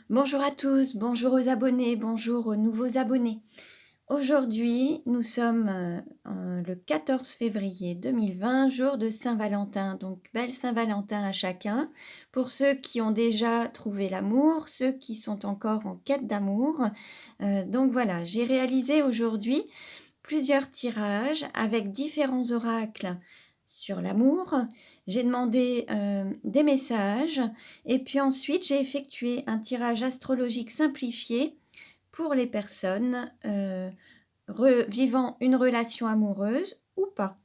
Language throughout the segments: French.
Bonjour à tous, bonjour aux abonnés, bonjour aux nouveaux abonnés. Aujourd'hui, nous sommes le 14 février 2020, jour de Saint-Valentin. Donc, belle Saint-Valentin à chacun. Pour ceux qui ont déjà trouvé l'amour, ceux qui sont encore en quête d'amour. Donc voilà, j'ai réalisé aujourd'hui plusieurs tirages avec différents oracles sur l'amour. J'ai demandé des messages et puis ensuite j'ai effectué un tirage astrologique simplifié pour les personnes vivant une relation amoureuse ou pas.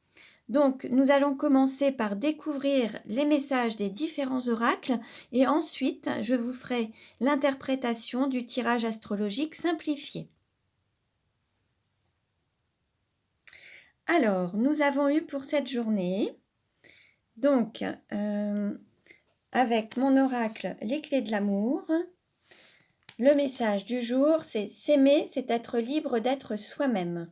Donc, nous allons commencer par découvrir les messages des différents oracles et ensuite, je vous ferai l'interprétation du tirage astrologique simplifié. Alors, nous avons eu pour cette journée, donc, avec mon oracle Les clés de l'amour, le message du jour, c'est s'aimer, c'est être libre d'être soi-même.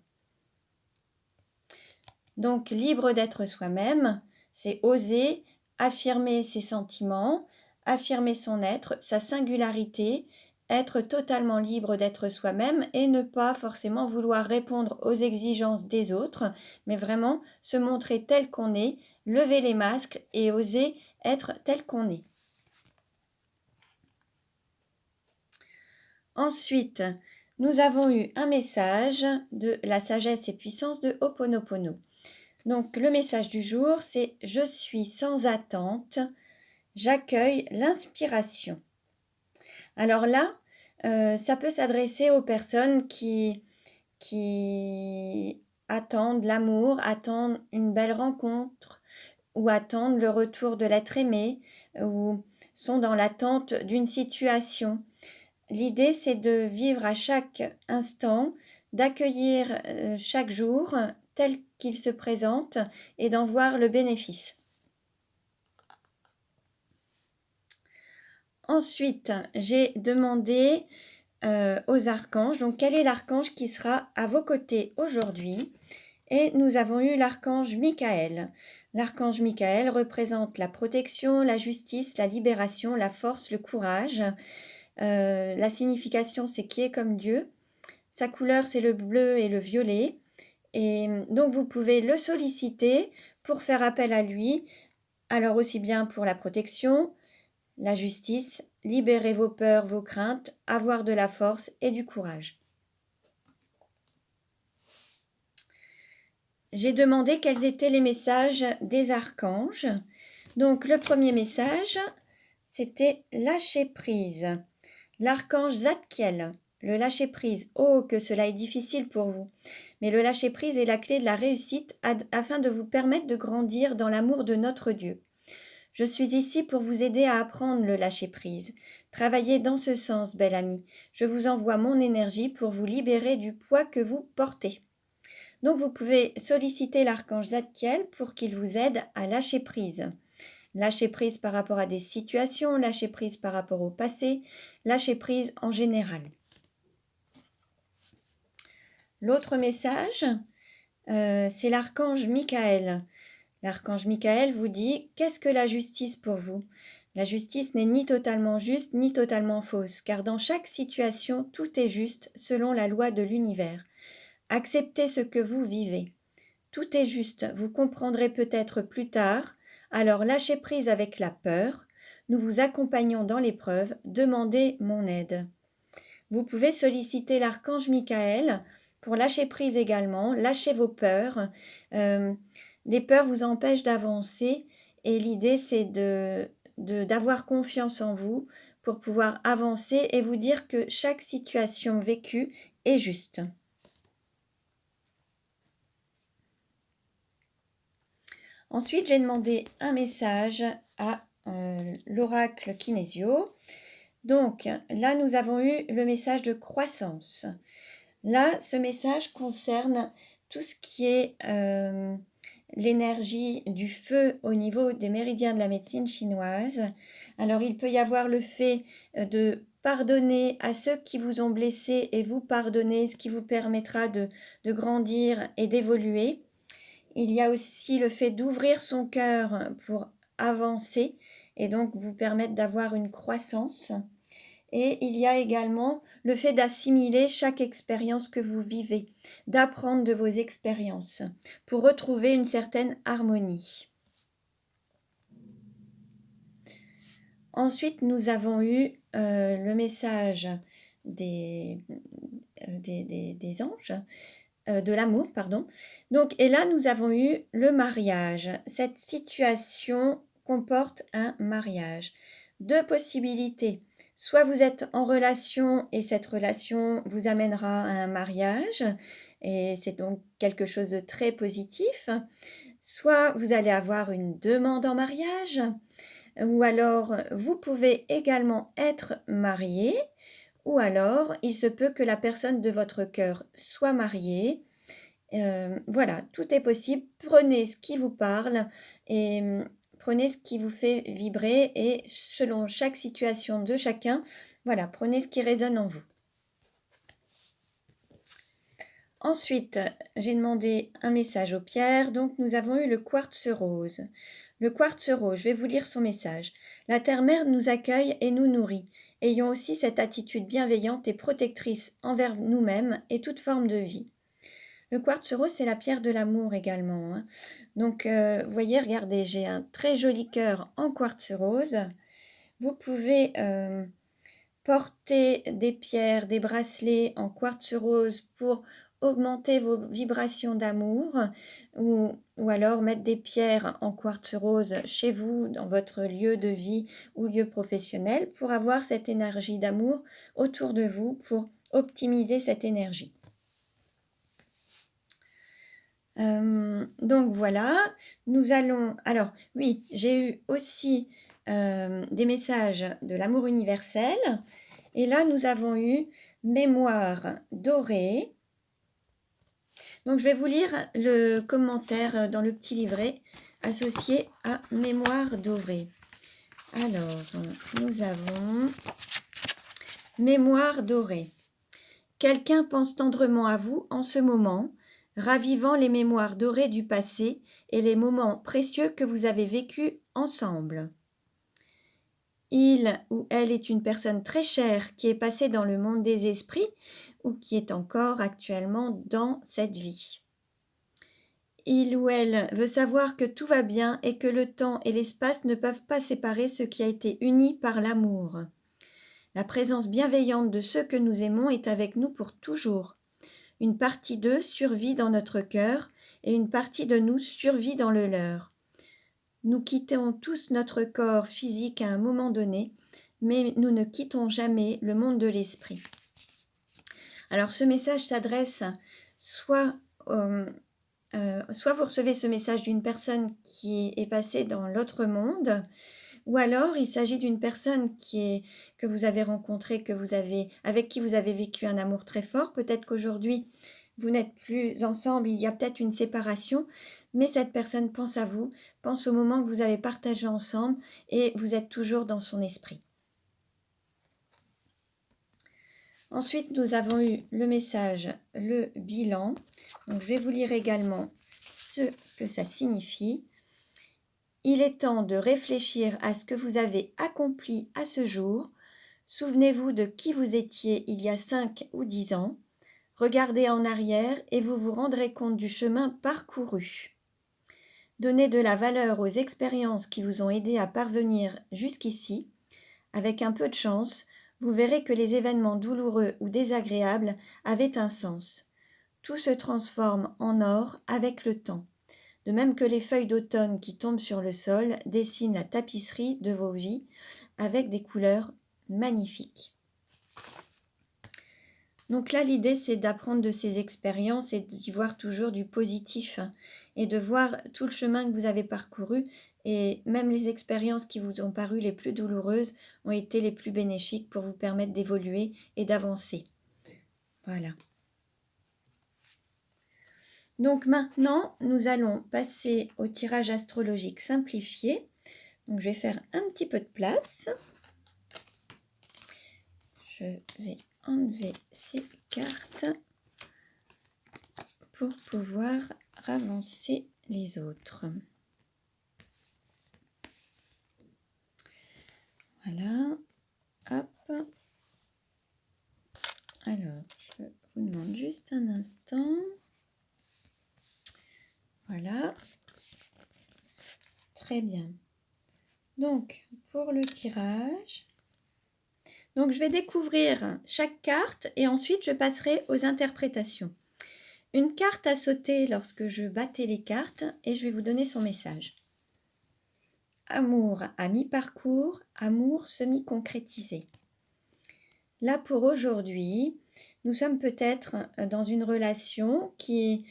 Donc, libre d'être soi-même, c'est oser affirmer ses sentiments, affirmer son être, sa singularité, être totalement libre d'être soi-même et ne pas forcément vouloir répondre aux exigences des autres, mais vraiment se montrer tel qu'on est, lever les masques et oser être tel qu'on est. Ensuite, nous avons eu un message de la sagesse et puissance de Ho'oponopono. Donc, le message du jour, c'est « Je suis sans attente, j'accueille l'inspiration ». Alors là, ça peut s'adresser aux personnes qui attendent l'amour, attendent une belle rencontre ou attendent le retour de l'être aimé ou sont dans l'attente d'une situation. L'idée, c'est de vivre à chaque instant, d'accueillir chaque jour tel qu'il se présente et d'en voir le bénéfice. Ensuite, j'ai demandé aux archanges, donc quel est l'archange qui sera à vos côtés aujourd'hui? Et nous avons eu l'archange Michael. L'archange Michael représente la protection, la justice, la libération, la force, le courage. La signification, c'est qui est comme Dieu. Sa couleur, c'est le bleu et le violet. Et donc, vous pouvez le solliciter pour faire appel à lui. Alors, aussi bien pour la protection, la justice, libérer vos peurs, vos craintes, avoir de la force et du courage. J'ai demandé quels étaient les messages des archanges. Donc, le premier message, c'était lâcher prise. L'archange Zadkiel, le lâcher prise. Oh, que cela est difficile pour vous. Mais le lâcher prise est la clé de la réussite afin de vous permettre de grandir dans l'amour de notre Dieu. Je suis ici pour vous aider à apprendre le lâcher prise. Travaillez dans ce sens, belle amie. Je vous envoie mon énergie pour vous libérer du poids que vous portez. Donc vous pouvez solliciter l'archange Zadkiel pour qu'il vous aide à lâcher prise. Lâcher prise par rapport à des situations, lâcher prise par rapport au passé, lâcher prise en général. L'autre message, c'est l'archange Michael. L'archange Michael vous dit « Qu'est-ce que la justice pour vous ?» La justice n'est ni totalement juste ni totalement fausse, car dans chaque situation, tout est juste selon la loi de l'univers. Acceptez ce que vous vivez. Tout est juste, vous comprendrez peut-être plus tard, alors lâchez prise avec la peur. Nous vous accompagnons dans l'épreuve, demandez mon aide. Vous pouvez solliciter l'archange Michael pour lâcher prise également, lâchez vos peurs. Les peurs vous empêchent d'avancer et l'idée c'est d'avoir confiance en vous pour pouvoir avancer et vous dire que chaque situation vécue est juste. Ensuite, j'ai demandé un message à l'oracle Kinésio. Donc là, nous avons eu le message de croissance. Là, ce message concerne tout ce qui est l'énergie du feu au niveau des méridiens de la médecine chinoise. Alors, il peut y avoir le fait de pardonner à ceux qui vous ont blessé et vous pardonner, ce qui vous permettra de grandir et d'évoluer. Il y a aussi le fait d'ouvrir son cœur pour avancer et donc vous permettre d'avoir une croissance. Et il y a également le fait d'assimiler chaque expérience que vous vivez, d'apprendre de vos expériences pour retrouver une certaine harmonie. Ensuite, nous avons eu le message des anges, de l'amour, pardon. Donc, et là, nous avons eu le mariage. Cette situation comporte un mariage. Deux possibilités. Soit vous êtes en relation et cette relation vous amènera à un mariage, et c'est donc quelque chose de très positif. Soit vous allez avoir une demande en mariage, ou alors vous pouvez également être marié, ou alors il se peut que la personne de votre cœur soit mariée. Voilà, tout est possible. Prenez ce qui vous parle et prenez ce qui vous fait vibrer et selon chaque situation de chacun, voilà, prenez ce qui résonne en vous. Ensuite, j'ai demandé un message aux pierres, donc nous avons eu le quartz rose. Le quartz rose, je vais vous lire son message. La terre-mère nous accueille et nous nourrit. Ayons aussi cette attitude bienveillante et protectrice envers nous-mêmes et toute forme de vie. Le quartz rose, c'est la pierre de l'amour également, hein. Donc, vous voyez, regardez, j'ai un très joli cœur en quartz rose. Vous pouvez porter des pierres, des bracelets en quartz rose pour augmenter vos vibrations d'amour, ou alors mettre des pierres en quartz rose chez vous, dans votre lieu de vie ou lieu professionnel, pour avoir cette énergie d'amour autour de vous, pour optimiser cette énergie. Donc voilà, nous allons... Alors oui, j'ai eu aussi des messages de l'amour universel. Et là, nous avons eu mémoire dorée. Donc je vais vous lire le commentaire dans le petit livret associé à mémoire dorée. Alors, nous avons mémoire dorée. Quelqu'un pense tendrement à vous en ce moment, ravivant les mémoires dorées du passé et les moments précieux que vous avez vécus ensemble. Il ou elle est une personne très chère qui est passée dans le monde des esprits ou qui est encore actuellement dans cette vie. Il ou elle veut savoir que tout va bien et que le temps et l'espace ne peuvent pas séparer ce qui a été uni par l'amour. La présence bienveillante de ceux que nous aimons est avec nous pour toujours. Une partie d'eux survit dans notre cœur et une partie de nous survit dans le leur. Nous quittons tous notre corps physique à un moment donné, mais nous ne quittons jamais le monde de l'esprit. Alors ce message s'adresse soit vous recevez ce message d'une personne qui est passée dans l'autre monde, ou alors il s'agit d'une personne que vous avez rencontrée, avec qui vous avez vécu un amour très fort. Peut-être qu'aujourd'hui, vous n'êtes plus ensemble, il y a peut-être une séparation, mais cette personne pense à vous, pense au moment que vous avez partagé ensemble et vous êtes toujours dans son esprit. Ensuite, nous avons eu le message, le bilan. Donc, je vais vous lire également ce que ça signifie. Il est temps de réfléchir à ce que vous avez accompli à ce jour. Souvenez-vous de qui vous étiez il y a 5 ou 10 ans. Regardez en arrière et vous vous rendrez compte du chemin parcouru. Donnez de la valeur aux expériences qui vous ont aidé à parvenir jusqu'ici. Avec un peu de chance, vous verrez que les événements douloureux ou désagréables avaient un sens. Tout se transforme en or avec le temps. De même que les feuilles d'automne qui tombent sur le sol dessinent la tapisserie de vos vies avec des couleurs magnifiques. Donc là, l'idée, c'est d'apprendre de ces expériences et d'y voir toujours du positif et de voir tout le chemin que vous avez parcouru, et même les expériences qui vous ont paru les plus douloureuses ont été les plus bénéfiques pour vous permettre d'évoluer et d'avancer. Voilà. Donc maintenant, nous allons passer au tirage astrologique simplifié. Donc je vais faire un petit peu de place. Je vais enlever ces cartes pour pouvoir avancer les autres. Voilà, hop, instant. Voilà. Très bien. Donc, pour le tirage, donc je vais découvrir chaque carte et ensuite je passerai aux interprétations. Une carte a sauté lorsque je battais les cartes et je vais vous donner son message. Amour à mi-parcours, amour semi-concrétisé. Là pour aujourd'hui, nous sommes peut-être dans une relation qui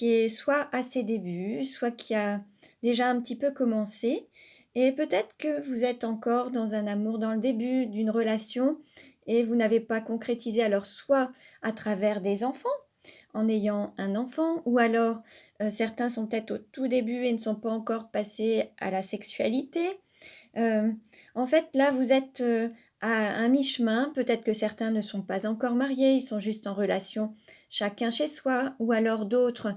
est soit à ses débuts, soit qui a déjà un petit peu commencé. Et peut-être que vous êtes encore dans un amour, dans le début d'une relation et vous n'avez pas concrétisé, alors soit à travers des enfants, en ayant un enfant, ou alors certains sont peut-être au tout début et ne sont pas encore passés à la sexualité. En fait, là, vous êtes à un mi-chemin. Peut-être que certains ne sont pas encore mariés, ils sont juste en relation chacun chez soi, ou alors d'autres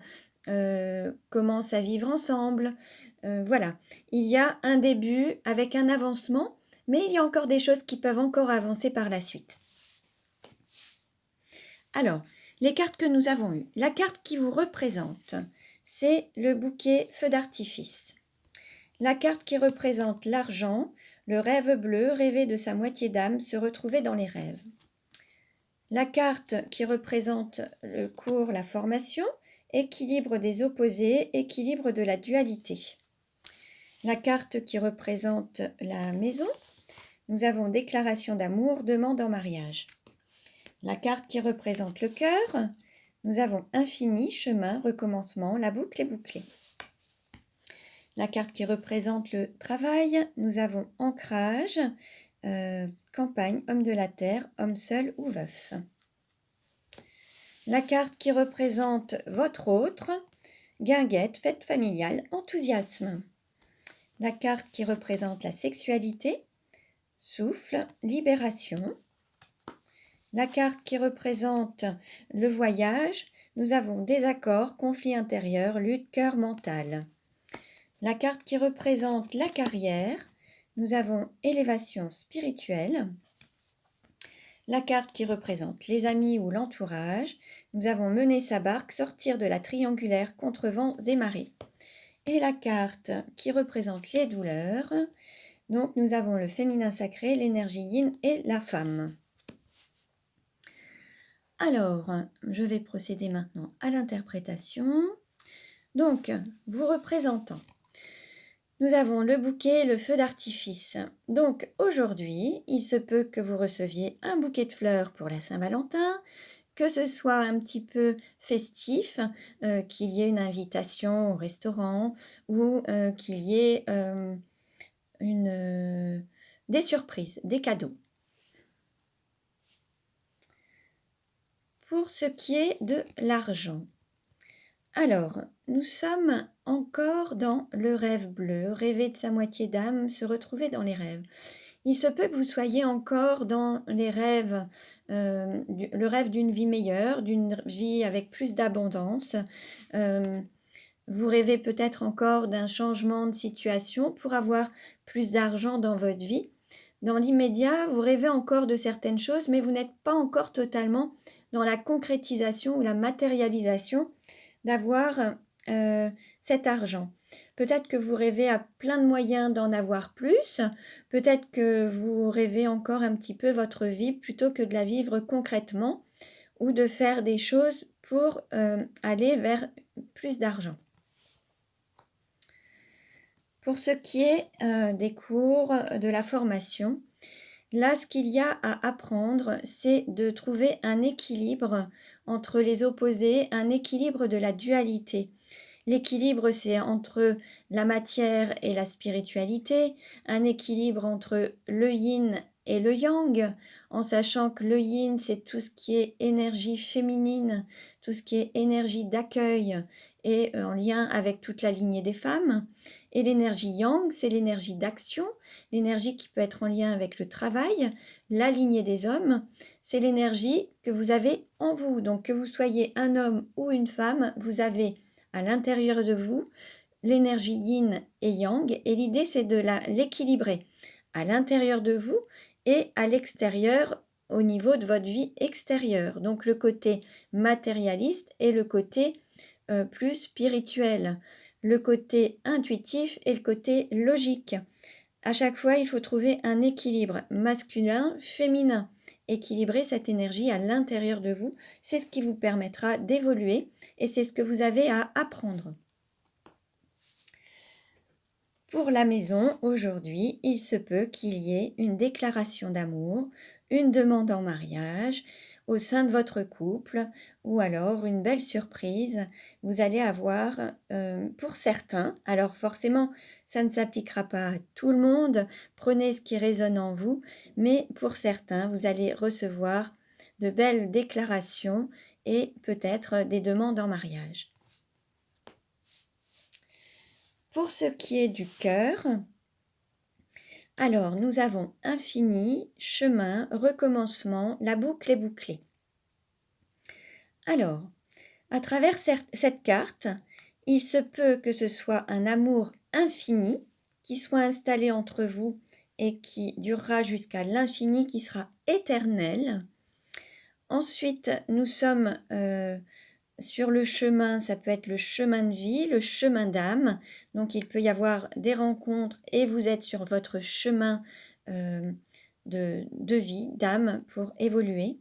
commencent à vivre ensemble. Voilà, il y a un début avec un avancement, mais il y a encore des choses qui peuvent encore avancer par la suite. Alors, les cartes que nous avons eues. La carte qui vous représente, c'est le bouquet feu d'artifice. La carte qui représente l'argent, le rêve bleu, rêver de sa moitié d'âme, se retrouver dans les rêves. La carte qui représente le cours, la formation, équilibre des opposés, équilibre de la dualité. La carte qui représente la maison, nous avons déclaration d'amour, demande en mariage. La carte qui représente le cœur, nous avons infini, chemin, recommencement, la boucle est bouclée. La carte qui représente le travail, nous avons ancrage, campagne, homme de la terre, homme seul ou veuf. La carte qui représente votre autre, guinguette, fête familiale, enthousiasme. La carte qui représente la sexualité, souffle, libération. La carte qui représente le voyage, nous avons désaccord, conflit intérieur, lutte, cœur mental. La carte qui représente la carrière, nous avons élévation spirituelle. La carte qui représente les amis ou l'entourage, nous avons mener sa barque, sortir de la triangulaire contre vents et marées. Et la carte qui représente les douleurs, donc nous avons le féminin sacré, l'énergie yin et la femme. Alors, je vais procéder maintenant à l'interprétation. Donc, vous représentant, nous avons le bouquet et le feu d'artifice. Donc, aujourd'hui, il se peut que vous receviez un bouquet de fleurs pour la Saint-Valentin, que ce soit un petit peu festif, qu'il y ait une invitation au restaurant ou qu'il y ait des surprises, des cadeaux. Pour ce qui est de l'argent, alors, nous sommes encore dans le rêve bleu, rêver de sa moitié d'âme, se retrouver dans les rêves. Il se peut que vous soyez encore dans les rêves, le rêve d'une vie meilleure, d'une vie avec plus d'abondance. Vous rêvez peut-être encore d'un changement de situation pour avoir plus d'argent dans votre vie. Dans l'immédiat, vous rêvez encore de certaines choses, mais vous n'êtes pas encore totalement dans la concrétisation ou la matérialisation d'avoir cet argent. Peut-être que vous rêvez à plein de moyens d'en avoir plus, peut-être que vous rêvez encore un petit peu votre vie plutôt que de la vivre concrètement ou de faire des choses pour aller vers plus d'argent. Pour ce qui est des cours, de la formation, là, ce qu'il y a à apprendre, c'est de trouver un équilibre entre les opposés, un équilibre de la dualité. L'équilibre, c'est entre la matière et la spiritualité, un équilibre entre le yin et le yang, en sachant que le yin, c'est tout ce qui est énergie féminine, tout ce qui est énergie d'accueil et en lien avec toute la lignée des femmes. Et l'énergie yang, c'est l'énergie d'action, l'énergie qui peut être en lien avec le travail, la lignée des hommes, c'est l'énergie que vous avez en vous. Donc que vous soyez un homme ou une femme, vous avez à l'intérieur de vous l'énergie yin et yang, et l'idée c'est de l'équilibrer à l'intérieur de vous et à l'extérieur au niveau de votre vie extérieure. Donc le côté matérialiste et le côté plus spirituel, le côté intuitif et le côté logique. À chaque fois, il faut trouver un équilibre masculin, féminin. Équilibrer cette énergie à l'intérieur de vous, c'est ce qui vous permettra d'évoluer et c'est ce que vous avez à apprendre. Pour la maison, aujourd'hui, il se peut qu'il y ait une déclaration d'amour, une demande en mariage au sein de votre couple ou alors une belle surprise. Vous allez avoir, pour certains, alors forcément, ça ne s'appliquera pas à tout le monde, prenez ce qui résonne en vous, mais pour certains, vous allez recevoir de belles déclarations et peut-être des demandes en mariage. Pour ce qui est du cœur, alors nous avons infini, chemin, recommencement, la boucle est bouclée. Alors, à travers cette carte, il se peut que ce soit un amour infini qui soit installé entre vous et qui durera jusqu'à l'infini, qui sera éternel. Ensuite, nous sommes sur le chemin, ça peut être le chemin de vie, le chemin d'âme. Donc, il peut y avoir des rencontres et vous êtes sur votre chemin de vie, d'âme pour évoluer.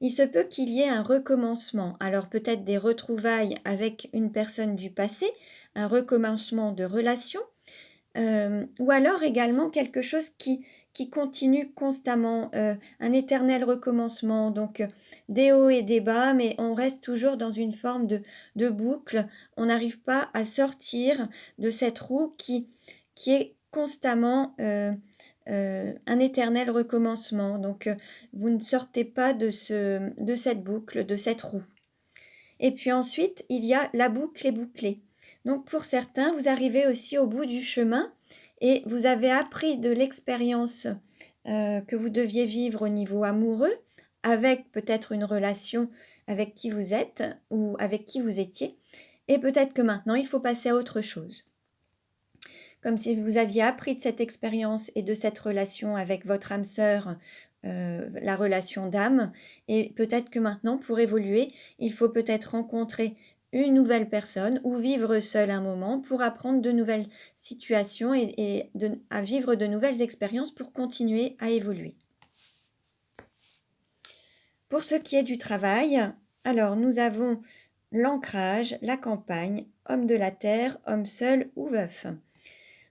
Il se peut qu'il y ait un recommencement. Alors, peut-être des retrouvailles avec une personne du passé, un recommencement de relation, ou alors également quelque chose qui continue constamment, un éternel recommencement, donc des hauts et des bas, mais on reste toujours dans une forme de boucle. On n'arrive pas à sortir de cette roue qui est constamment, un éternel recommencement. Donc vous ne sortez pas de cette boucle, de cette roue. Et puis ensuite, il y a la boucle est bouclée. Donc pour certains, vous arrivez aussi au bout du chemin et vous avez appris de l'expérience que vous deviez vivre au niveau amoureux, avec peut-être une relation avec qui vous êtes ou avec qui vous étiez. Et peut-être que maintenant, il faut passer à autre chose. Comme si vous aviez appris de cette expérience et de cette relation avec votre âme sœur, la relation d'âme. Et peut-être que maintenant, pour évoluer, il faut peut-être rencontrer une nouvelle personne ou vivre seul un moment pour apprendre de nouvelles situations et à vivre de nouvelles expériences pour continuer à évoluer. Pour ce qui est du travail, alors nous avons l'ancrage, la campagne, homme de la terre, homme seul ou veuf.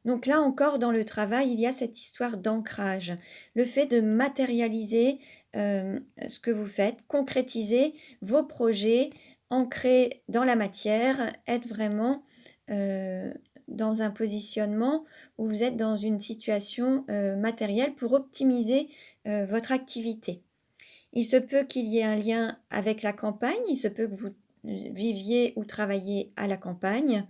Donc là encore, dans le travail, il y a cette histoire d'ancrage, le fait de matérialiser ce que vous faites, concrétiser vos projets, ancrer dans la matière, être vraiment dans un positionnement où vous êtes dans une situation matérielle pour optimiser votre activité. Il se peut qu'il y ait un lien avec la campagne, il se peut que vous viviez ou travailliez à la campagne,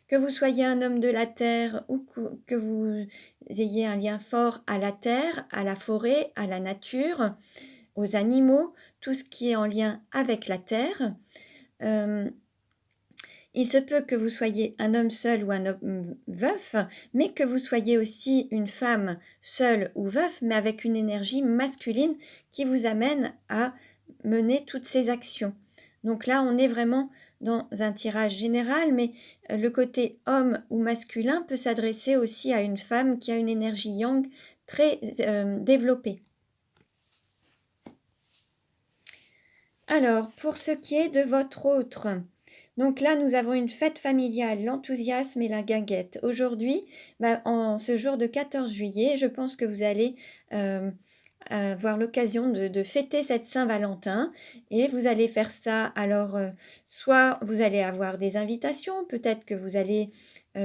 que vous soyez un homme de la terre ou que vous ayez un lien fort à la terre, à la forêt, à la nature, aux animaux, tout ce qui est en lien avec la terre. Il se peut que vous soyez un homme seul ou un homme veuf, mais que vous soyez aussi une femme seule ou veuf, mais avec une énergie masculine qui vous amène à mener toutes ces actions. Donc là, on est vraiment dans un tirage général, mais le côté homme ou masculin peut s'adresser aussi à une femme qui a une énergie yang très développée. Alors, pour ce qui est de votre autre, donc là, nous avons une fête familiale, l'enthousiasme et la guinguette. Aujourd'hui, en ce jour de 14 juillet, je pense que vous allez avoir l'occasion de fêter cette Saint-Valentin et vous allez faire ça. Alors, soit vous allez avoir des invitations, peut-être que vous allez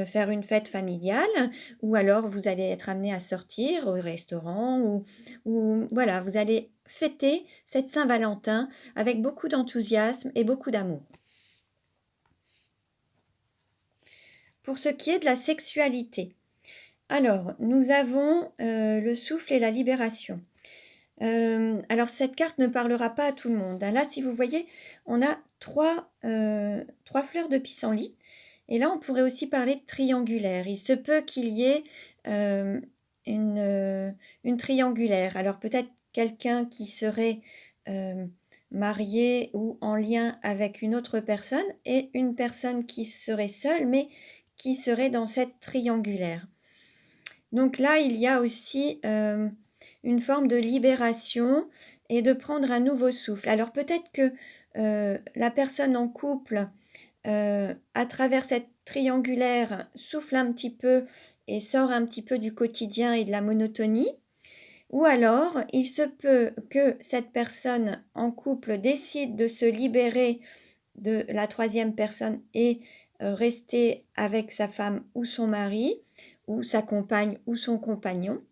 faire une fête familiale ou alors vous allez être amené à sortir au restaurant ou voilà, vous allez fêter cette Saint-Valentin avec beaucoup d'enthousiasme et beaucoup d'amour. Pour ce qui est de la sexualité, alors nous avons le souffle et la libération. Alors cette carte ne parlera pas à tout le monde, hein. Là, si vous voyez, on a trois fleurs de pissenlit et là, on pourrait aussi parler de triangulaire. Il se peut qu'il y ait une triangulaire. Alors peut-être quelqu'un qui serait marié ou en lien avec une autre personne et une personne qui serait seule, mais qui serait dans cette triangulaire. Donc là, il y a aussi une forme de libération et de prendre un nouveau souffle. Alors peut-être que la personne en couple, à travers cette triangulaire, souffle un petit peu et sort un petit peu du quotidien et de la monotonie. Ou alors, il se peut que cette personne en couple décide de se libérer de la troisième personne et rester avec sa femme ou son mari, ou sa compagne ou son compagnon.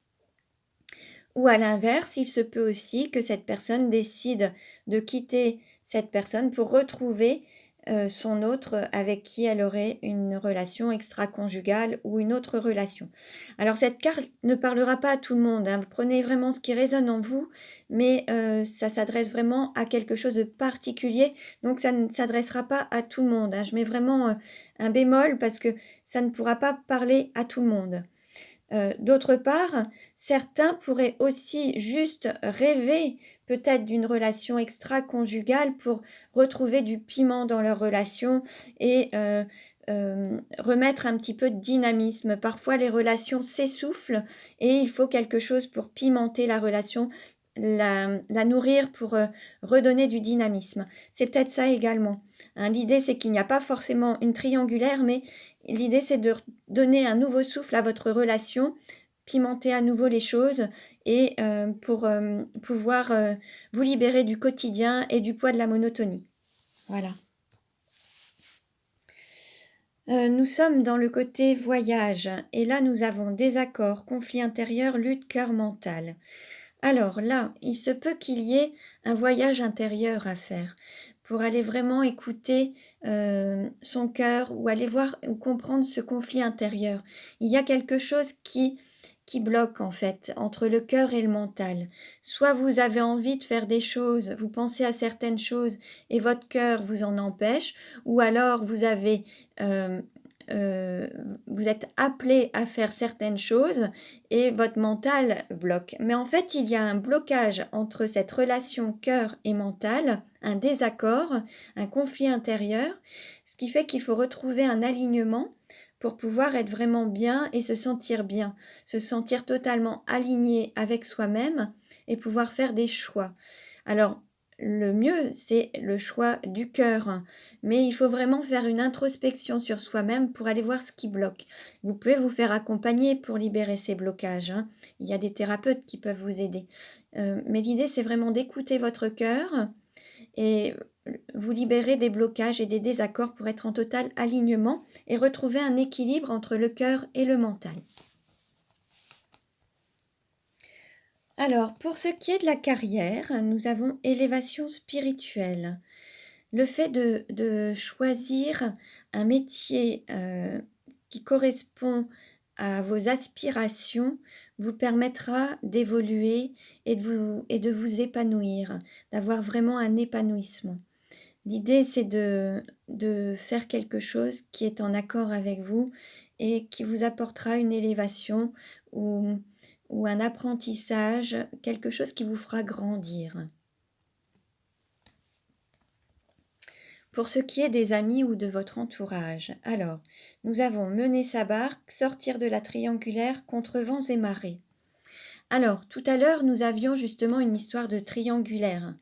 Ou à l'inverse, il se peut aussi que cette personne décide de quitter cette personne pour retrouver son autre avec qui elle aurait une relation extra-conjugale ou une autre relation. Alors cette carte ne parlera pas à tout le monde, hein. Vous prenez vraiment ce qui résonne en vous, mais ça s'adresse vraiment à quelque chose de particulier, donc ça ne s'adressera pas à tout le monde, hein. Je mets vraiment un bémol parce que ça ne pourra pas parler à tout le monde. D'autre part, certains pourraient aussi juste rêver peut-être d'une relation extra-conjugale pour retrouver du piment dans leur relation et remettre un petit peu de dynamisme. Parfois, les relations s'essoufflent et il faut quelque chose pour pimenter la relation, la nourrir pour redonner du dynamisme. C'est peut-être ça également, hein. L'idée, c'est qu'il n'y a pas forcément une triangulaire, mais l'idée, c'est de donner un nouveau souffle à votre relation, pimenter à nouveau les choses et pour pouvoir vous libérer du quotidien et du poids de la monotonie. Voilà. Nous sommes dans le côté voyage et là, nous avons désaccord, conflit intérieur, lutte, cœur mental. Alors là, il se peut qu'il y ait un voyage intérieur à faire pour aller vraiment écouter son cœur ou aller voir ou comprendre ce conflit intérieur. Il y a quelque chose qui bloque en fait entre le cœur et le mental. Soit vous avez envie de faire des choses, vous pensez à certaines choses et votre cœur vous en empêche, ou alors vous avez euh, vous êtes appelé à faire certaines choses et votre mental bloque. Mais en fait, il y a un blocage entre cette relation cœur et mental, un désaccord, un conflit intérieur, ce qui fait qu'il faut retrouver un alignement pour pouvoir être vraiment bien et se sentir totalement aligné avec soi-même et pouvoir faire des choix. Alors, le mieux, c'est le choix du cœur, mais il faut vraiment faire une introspection sur soi-même pour aller voir ce qui bloque. Vous pouvez vous faire accompagner pour libérer ces blocages, hein. Il y a des thérapeutes qui peuvent vous aider. Mais l'idée, c'est vraiment d'écouter votre cœur et vous libérer des blocages et des désaccords pour être en total alignement et retrouver un équilibre entre le cœur et le mental. Alors, pour ce qui est de la carrière, nous avons élévation spirituelle. Le fait de choisir un métier qui correspond à vos aspirations vous permettra d'évoluer et de vous épanouir, d'avoir vraiment un épanouissement. L'idée, c'est de faire quelque chose qui est en accord avec vous et qui vous apportera une élévation ou, ou un apprentissage, quelque chose qui vous fera grandir. Pour ce qui est des amis ou de votre entourage, alors, nous avons mener sa barque, sortir de la triangulaire contre vents et marées. Alors, tout à l'heure, nous avions justement une histoire de triangulaire.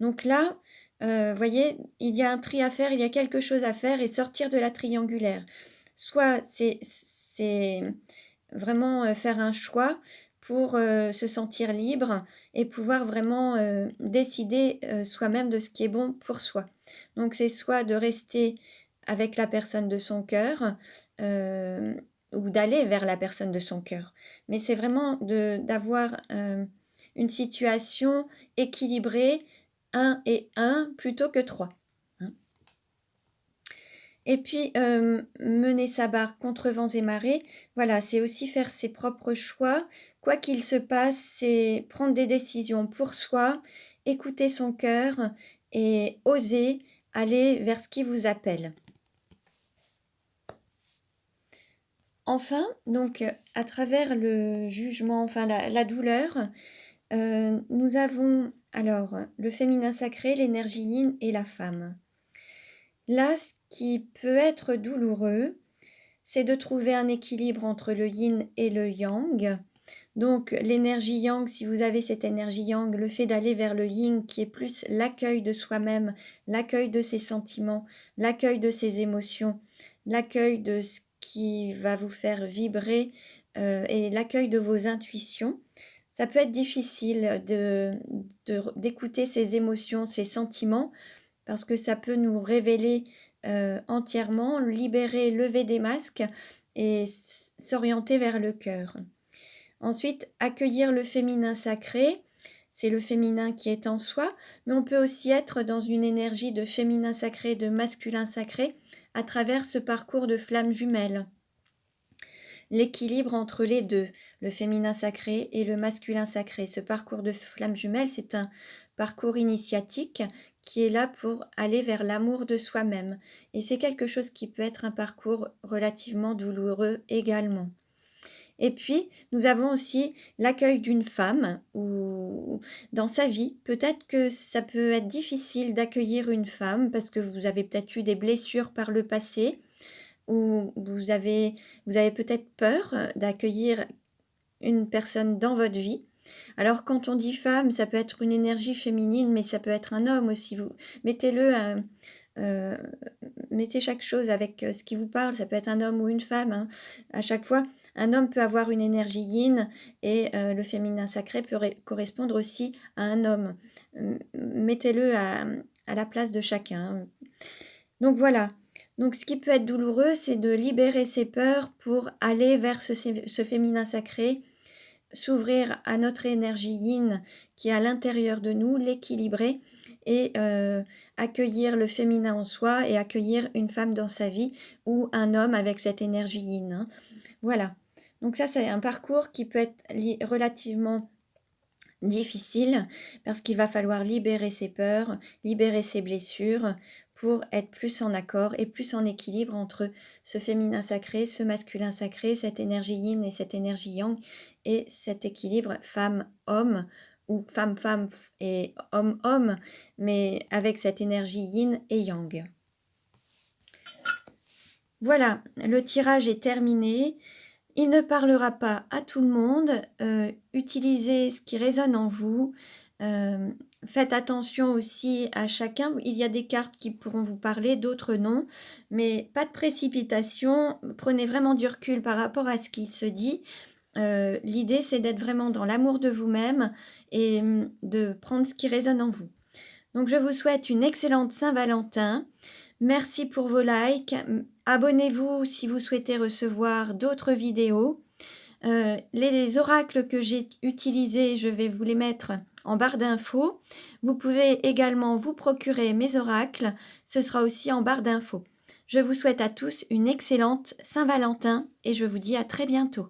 Donc là, voyez, il y a un tri à faire, il y a quelque chose à faire et sortir de la triangulaire. Soit c'est vraiment faire un choix pour se sentir libre et pouvoir vraiment décider soi-même de ce qui est bon pour soi. Donc c'est soit de rester avec la personne de son cœur ou d'aller vers la personne de son cœur. Mais c'est vraiment d'avoir une situation équilibrée, un et un plutôt que trois, hein. Et puis, mener sa barque contre vents et marées, voilà, c'est aussi faire ses propres choix. Quoi qu'il se passe, c'est prendre des décisions pour soi, écouter son cœur et oser aller vers ce qui vous appelle. Enfin, donc, à travers le jugement, enfin la douleur, Nous avons alors le féminin sacré, l'énergie yin et la femme. Là, ce qui peut être douloureux, c'est de trouver un équilibre entre le yin et le yang. Donc l'énergie yang, si vous avez cette énergie yang, le fait d'aller vers le yin qui est plus l'accueil de soi-même, l'accueil de ses sentiments, l'accueil de ses émotions, l'accueil de ce qui va vous faire vibrer, et l'accueil de vos intuitions. Ça peut être difficile d'écouter ses émotions, ses sentiments, parce que ça peut nous révéler, entièrement, libérer, lever des masques et s'orienter vers le cœur. Ensuite, accueillir le féminin sacré, c'est le féminin qui est en soi, mais on peut aussi être dans une énergie de féminin sacré, de masculin sacré, à travers ce parcours de flammes jumelles. L'équilibre entre les deux, le féminin sacré et le masculin sacré. Ce parcours de flammes jumelles, c'est un parcours initiatique qui est là pour aller vers l'amour de soi-même. Et c'est quelque chose qui peut être un parcours relativement douloureux également. Et puis, nous avons aussi l'accueil d'une femme ou dans sa vie. Peut-être que ça peut être difficile d'accueillir une femme parce que vous avez peut-être eu des blessures par le passé ou vous avez peut-être peur d'accueillir une personne dans votre vie. Alors quand on dit femme, ça peut être une énergie féminine, mais ça peut être un homme aussi. Vous mettez-le, heu, mettez chaque chose avec, ce qui vous parle. Ça peut être un homme ou une femme, hein. À chaque fois, un homme peut avoir une énergie yin et le féminin sacré peut correspondre aussi à un homme. Mettez-le à la place de chacun. Donc voilà. Donc ce qui peut être douloureux, c'est de libérer ses peurs pour aller vers ce féminin sacré, s'ouvrir à notre énergie yin qui est à l'intérieur de nous, l'équilibrer et accueillir le féminin en soi et accueillir une femme dans sa vie ou un homme avec cette énergie yin, hein. Voilà. Donc ça, c'est un parcours qui peut être relativement difficile parce qu'il va falloir libérer ses peurs, libérer ses blessures pour être plus en accord et plus en équilibre entre ce féminin sacré, ce masculin sacré, cette énergie yin et cette énergie yang et cet équilibre femme-homme ou femme-femme et homme-homme, mais avec cette énergie yin et yang. Voilà, le tirage est terminé. Il ne parlera pas à tout le monde, utilisez ce qui résonne en vous, faites attention aussi à chacun. Il y a des cartes qui pourront vous parler, d'autres non, mais pas de précipitation. Prenez vraiment du recul par rapport à ce qui se dit. L'idée, c'est d'être vraiment dans l'amour de vous-même et de prendre ce qui résonne en vous. Donc je vous souhaite une excellente Saint-Valentin. Merci pour vos likes. Abonnez-vous si vous souhaitez recevoir d'autres vidéos. Les oracles que j'ai utilisés, je vais vous les mettre en barre d'infos. Vous pouvez également vous procurer mes oracles. Ce sera aussi en barre d'infos. Je vous souhaite à tous une excellente Saint-Valentin et je vous dis à très bientôt.